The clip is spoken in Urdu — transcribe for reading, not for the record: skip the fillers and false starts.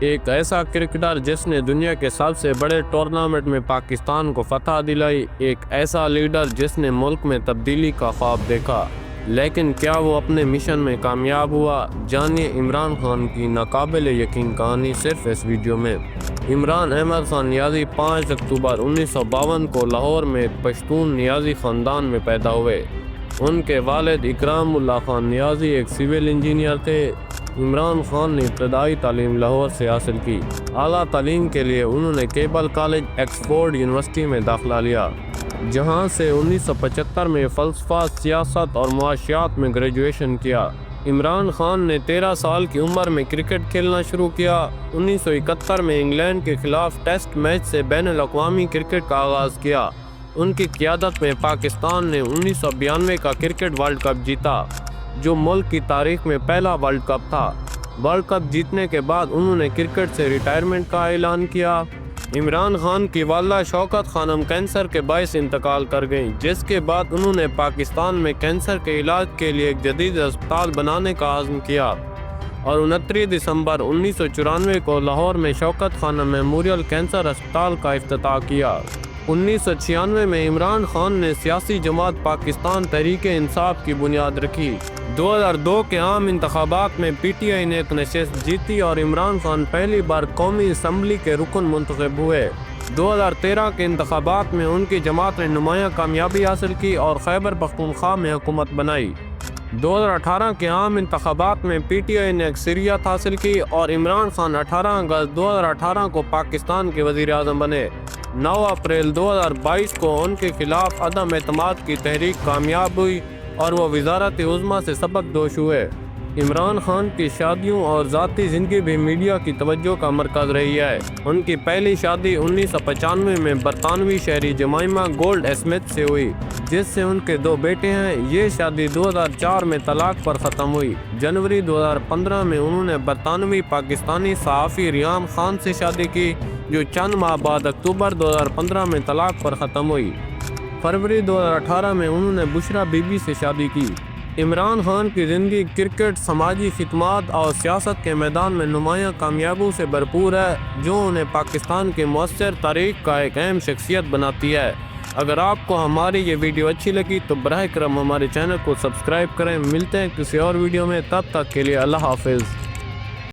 ایک ایسا کرکٹر جس نے دنیا کے سب سے بڑے ٹورنامنٹ میں پاکستان کو فتح دلائی، ایک ایسا لیڈر جس نے ملک میں تبدیلی کا خواب دیکھا، لیکن کیا وہ اپنے مشن میں کامیاب ہوا؟ جانیے عمران خان کی ناقابل یقین کہانی صرف اس ویڈیو میں۔ عمران احمد خان نیازی 5 اکتوبر 1952 کو لاہور میں پشتون نیازی خاندان میں پیدا ہوئے۔ ان کے والد اکرام اللہ خان نیازی ایک سول انجینئر تھے۔ عمران خان نے ابتدائی تعلیم لاہور سے حاصل کی۔ اعلیٰ تعلیم کے لیے انہوں نے کیبل کالج، آکسفورڈ یونیورسٹی میں داخلہ لیا، جہاں سے 1975 میں فلسفہ، سیاست اور معاشیات میں گریجویشن کیا۔ عمران خان نے 13 سال کی عمر میں کرکٹ کھیلنا شروع کیا۔ 1971 میں انگلینڈ کے خلاف ٹیسٹ میچ سے بین الاقوامی کرکٹ کا آغاز کیا۔ ان کی قیادت میں پاکستان نے 1992 کا کرکٹ ورلڈ کپ جیتا، جو ملک کی تاریخ میں پہلا ورلڈ کپ تھا۔ ورلڈ کپ جیتنے کے بعد انہوں نے کرکٹ سے ریٹائرمنٹ کا اعلان کیا۔ عمران خان کی والدہ شوکت خانم کینسر کے باعث انتقال کر گئیں، جس کے بعد انہوں نے پاکستان میں کینسر کے علاج کے لیے ایک جدید اسپتال بنانے کا عزم کیا اور 29 دسمبر 1994 کو لاہور میں شوکت خانم میموریل کینسر اسپتال کا افتتاح کیا۔ 1996 میں عمران خان نے سیاسی جماعت پاکستان تحریک انصاف کی بنیاد رکھی۔ 2002 کے عام انتخابات میں پی ٹی آئی نے ایک نشست جیتی اور عمران خان پہلی بار قومی اسمبلی کے رکن منتخب ہوئے۔ 2013 کے انتخابات میں ان کی جماعت نے نمایاں کامیابی حاصل کی اور خیبر پختونخوا میں حکومت بنائی۔ 2018 کے عام انتخابات میں پی ٹی آئی نے اکثریت حاصل کی اور عمران خان 18 اگست 2018 کو پاکستان کے وزیر اعظم بنے۔ 9 اپریل 2022 کو ان کے خلاف عدم اعتماد کی تحریک کامیاب ہوئی اور وہ وزارت عظمیٰ سے سبکدوش ہوئے۔ عمران خان کی شادیوں اور ذاتی زندگی بھی میڈیا کی توجہ کا مرکز رہی ہے۔ ان کی پہلی شادی 1995 میں برطانوی شہری جمائمہ گولڈ اسمتھ سے ہوئی، جس سے ان کے 2 بیٹے ہیں۔ یہ شادی 2004 میں طلاق پر ختم ہوئی۔ جنوری 2015 میں انہوں نے برطانوی پاکستانی صحافی ریحام خان سے شادی کی، جو چند ماہ بعد اکتوبر 2015 میں طلاق پر ختم ہوئی۔ فروری 2018 میں انہوں نے بشرا بی بی سے شادی کی۔ عمران خان کی زندگی کرکٹ، سماجی خدمات اور سیاست کے میدان میں نمایاں کامیابیوں سے بھرپور ہے، جو انہیں پاکستان کی مؤثر تاریخ کا ایک اہم شخصیت بناتی ہے۔ اگر آپ کو ہماری یہ ویڈیو اچھی لگی تو براہ کرم ہمارے چینل کو سبسکرائب کریں۔ ملتے ہیں کسی اور ویڈیو میں، تب تک کے لیے اللہ حافظ۔